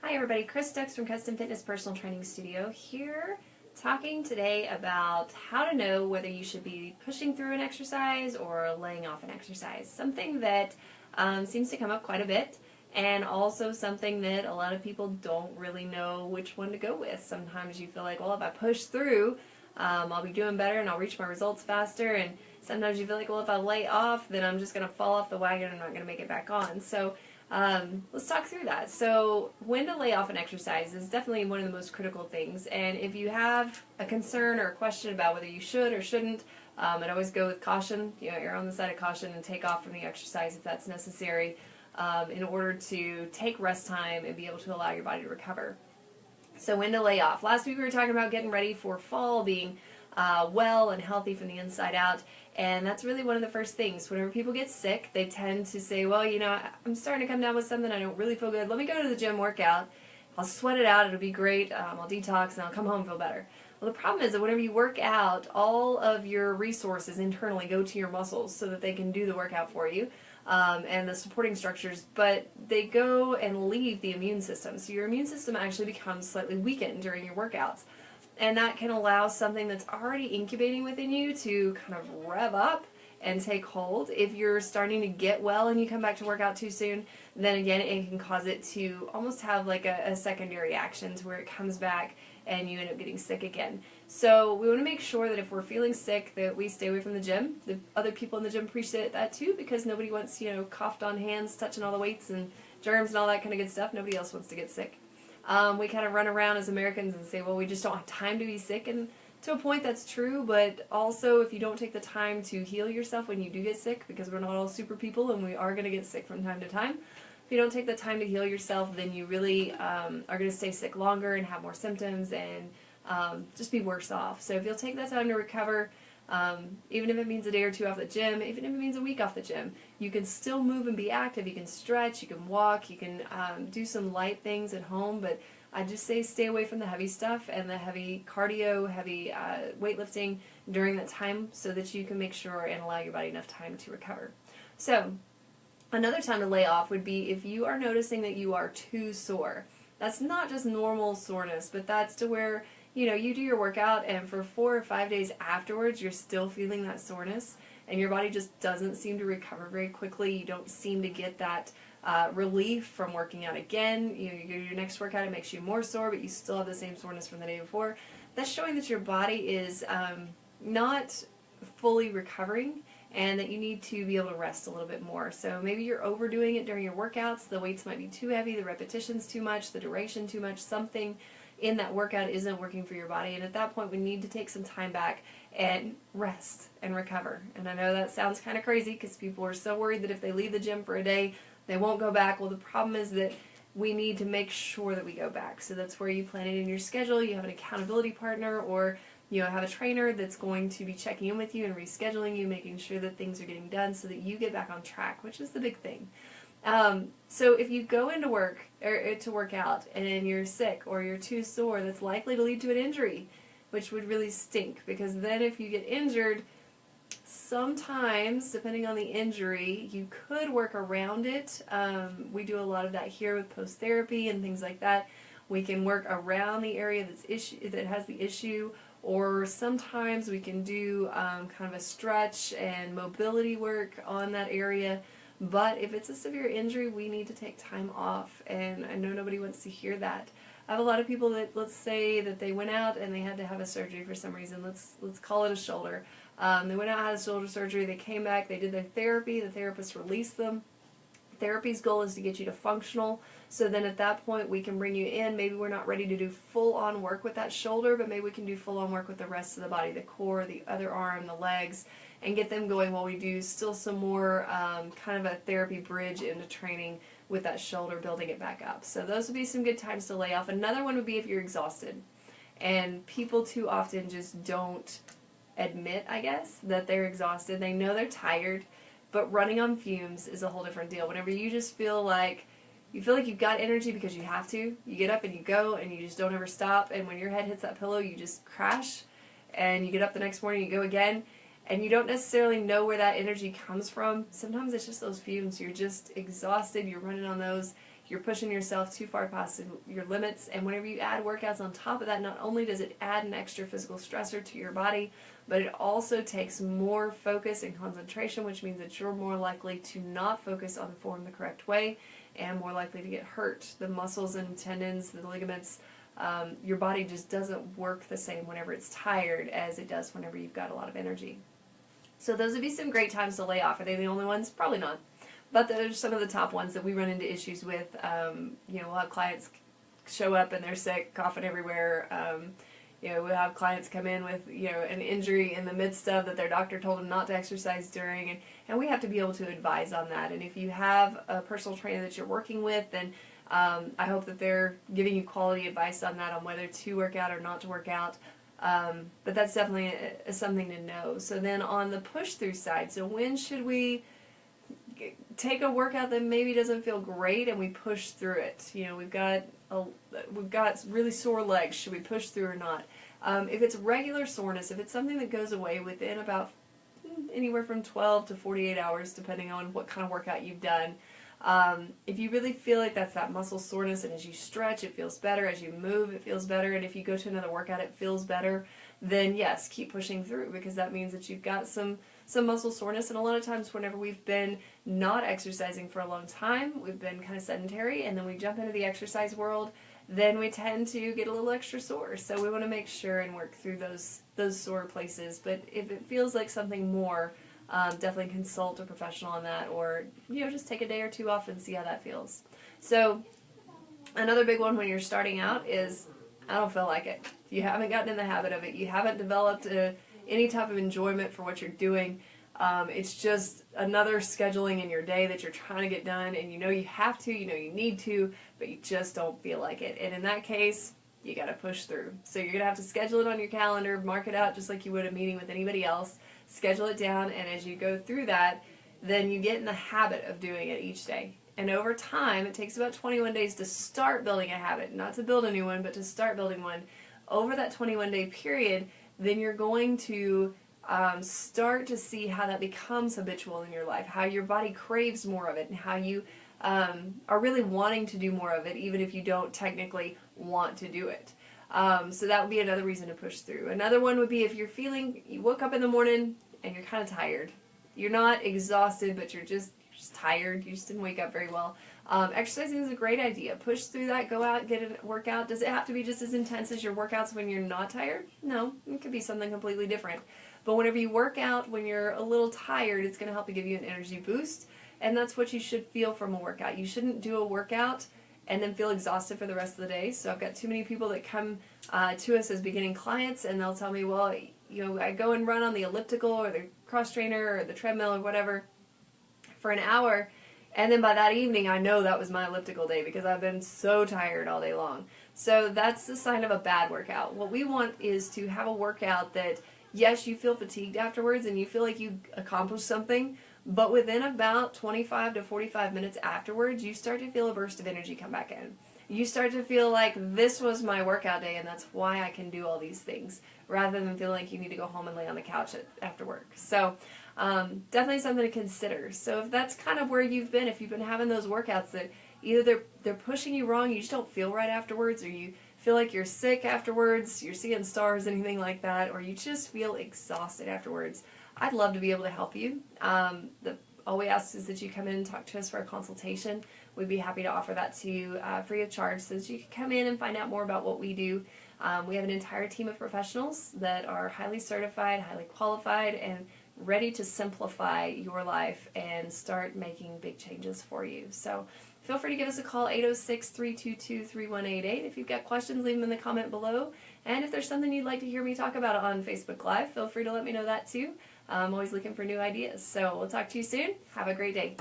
Hi everybody, Chris Stokes from Custom Fitness Personal Training Studio here, talking today about how to know whether you should be pushing through an exercise or laying off an exercise. Something that seems to come up quite a bit, and also something that a lot of people don't really know which one to go with. Sometimes you feel like, well, if I push through, I'll be doing better and I'll reach my results faster, and sometimes you feel like, well, if I lay off, then I'm just going to fall off the wagon and I'm not going to make it back on. So let's talk through that. So when to lay off an exercise is definitely one of the most critical things, and if you have a concern or a question about whether you should or shouldn't, I'd always go with caution. You know, you're on the side of caution and take off from the exercise if that's necessary, in order to take rest time and be able to allow your body to recover. So when to lay off. Last week we were talking about getting ready for fall, being well and healthy from the inside out, and that's really one of the first things. Whenever people get sick, they tend to say, well, you know, I'm starting to come down with something, I don't really feel good, let me go to the gym, workout, I'll sweat it out, it'll be great, I'll detox, and I'll come home and feel better. Well, the problem is that whenever you work out, all of your resources internally go to your muscles so that they can do the workout for you, and the supporting structures, but they go and leave the immune system. So your immune system actually becomes slightly weakened during your workouts. And that can allow something that's already incubating within you to kind of rev up and take hold. If you're starting to get well and you come back to work out too soon, then again it can cause it to almost have like a secondary action to where it comes back and you end up getting sick again. So we want to make sure that if we're feeling sick that we stay away from the gym. The other people in the gym appreciate that too, because nobody wants, you know, coughed on hands, touching all the weights and germs and all that kind of good stuff. Nobody else wants to get sick. We kind of run around as Americans and say, well, we just don't have time to be sick, and to a point that's true, but also if you don't take the time to heal yourself when you do get sick, because we're not all super people and we are going to get sick from time to time, if you don't take the time to heal yourself, then you really are going to stay sick longer and have more symptoms and just be worse off. So if you'll take that time to recover, even if it means a day or two off the gym, even if it means a week off the gym, you can still move and be active. You can stretch, you can walk, you can do some light things at home, but I just say stay away from the heavy stuff and the heavy cardio, heavy weightlifting during that time so that you can make sure and allow your body enough time to recover. So another time to lay off would be if you are noticing that you are too sore. That's not just normal soreness, but that's to where, you know, you do your workout and for 4 or 5 days afterwards you're still feeling that soreness and your body just doesn't seem to recover very quickly. You don't seem to get that relief from working out again. You know, you go to your next workout, it makes you more sore, but you still have the same soreness from the day before. That's showing that your body is not fully recovering and that you need to be able to rest a little bit more. So maybe you're overdoing it during your workouts. The weights might be too heavy, the repetitions too much, the duration too much, something in that workout isn't working for your body, and at that point we need to take some time back and rest and recover. And I know that sounds kind of crazy because people are so worried that if they leave the gym for a day they won't go back. Well, the problem is that we need to make sure that we go back. So that's where you plan it in your schedule. You have an accountability partner, or you know, have a trainer that's going to be checking in with you and rescheduling you, making sure that things are getting done so that you get back on track, which is the big thing. So if you go into work or to work out and you're sick or you're too sore, that's likely to lead to an injury, which would really stink, because then if you get injured, sometimes, depending on the injury, you could work around it. We do a lot of that here with post-therapy and things like that. We can work around the area that has the issue, or sometimes we can do kind of a stretch and mobility work on that area. But if it's a severe injury, we need to take time off, and I know nobody wants to hear that. I have a lot of people that, let's say that they went out and they had to have a surgery for some reason. Let's call it a shoulder. They went out, had a shoulder surgery, they came back, they did their therapy, the therapist released them. Therapy's goal is to get you to functional, so then at that point we can bring you in. Maybe we're not ready to do full-on work with that shoulder, but maybe we can do full-on work with the rest of the body, the core, the other arm, the legs, and get them going while we do still some more kind of a therapy bridge into training with that shoulder, building it back up. So those would be some good times to lay off. Another one would be if you're exhausted. And people too often just don't admit, I guess, that they're exhausted. They know they're tired, but running on fumes is a whole different deal. Whenever you just feel like you've got energy because you have to, you get up and you go and you just don't ever stop, and when your head hits that pillow you just crash, and you get up the next morning, you go again, and you don't necessarily know where that energy comes from. Sometimes it's just those fumes. You're just exhausted, you're running on those, you're pushing yourself too far past your limits. And whenever you add workouts on top of that, not only does it add an extra physical stressor to your body, but it also takes more focus and concentration, which means that you're more likely to not focus on the form the correct way and more likely to get hurt. The muscles and tendons, the ligaments, your body just doesn't work the same whenever it's tired as it does whenever you've got a lot of energy. So those would be some great times to lay off. Are they the only ones? Probably not. But those are some of the top ones that we run into issues with. We'll have clients show up and they're sick, coughing everywhere. We'll have clients come in with, an injury in the midst of that their doctor told them not to exercise during. And we have to be able to advise on that. And if you have a personal trainer that you're working with, then I hope that they're giving you quality advice on that, on whether to work out or not to work out. But that's definitely something to know. So then on the push-through side, so when should we take a workout that maybe doesn't feel great and we push through it? We've got really sore legs. Should we push through or not? If it's regular soreness, if it's something that goes away within about anywhere from 12 to 48 hours, depending on what kind of workout you've done, if you really feel like that's that muscle soreness, and as you stretch it feels better, as you move it feels better, and if you go to another workout it feels better, then yes, keep pushing through, because that means that you've got some muscle soreness. And a lot of times whenever we've been not exercising for a long time, we've been kind of sedentary, and then we jump into the exercise world, then we tend to get a little extra sore. So we want to make sure and work through those sore places. But if it feels like something more, definitely consult a professional on that, or just take a day or two off and see how that feels. So another big one when you're starting out is, I don't feel like it. You haven't gotten in the habit of it. You haven't developed any type of enjoyment for what you're doing. It's just another scheduling in your day that you're trying to get done, and you have to, you need to, but you just don't feel like it. And in that case, you got to push through. So you're going to have to schedule it on your calendar, mark it out just like you would a meeting with anybody else, schedule it down, and as you go through that, then you get in the habit of doing it each day. And over time, it takes about 21 days to start building a habit, not to build a new one, but to start building one. Over that 21-day period, then you're going to start to see how that becomes habitual in your life, how your body craves more of it, and how you are really wanting to do more of it, even if you don't technically want to do it. So that would be another reason to push through. Another one would be if you're feeling, you woke up in the morning and you're kind of tired. You're not exhausted, but you're just tired. You just didn't wake up very well. Exercising is a great idea. Push through that. Go out, get a workout. Does it have to be just as intense as your workouts when you're not tired? No, it could be something completely different. But whenever you work out when you're a little tired, it's going to help to give you an energy boost. And that's what you should feel from a workout. You shouldn't do a workout and then feel exhausted for the rest of the day. So I've got too many people that come to us as beginning clients, and they'll tell me, well, I go and run on the elliptical or the cross trainer or the treadmill or whatever for an hour, and then by that evening I know that was my elliptical day because I've been so tired all day long. So that's the sign of a bad workout. What we want is to have a workout that, yes, you feel fatigued afterwards and you feel like you accomplished something, but within about 25 to 45 minutes afterwards, you start to feel a burst of energy come back in. You start to feel like this was my workout day and that's why I can do all these things, rather than feeling like you need to go home and lay on the couch after work. So definitely something to consider. So if that's kind of where you've been, if you've been having those workouts that either they're pushing you wrong, you just don't feel right afterwards, or you feel like you're sick afterwards, you're seeing stars, anything like that, or you just feel exhausted afterwards, I'd love to be able to help you. All we ask is that you come in and talk to us for a consultation. We'd be happy to offer that to you free of charge, so that you can come in and find out more about what we do. We have an entire team of professionals that are highly certified, highly qualified, and ready to simplify your life and start making big changes for you. So feel free to give us a call, 806-322-3188. If you've got questions, leave them in the comment below. And if there's something you'd like to hear me talk about on Facebook Live, feel free to let me know that too. I'm always looking for new ideas. So we'll talk to you soon. Have a great day.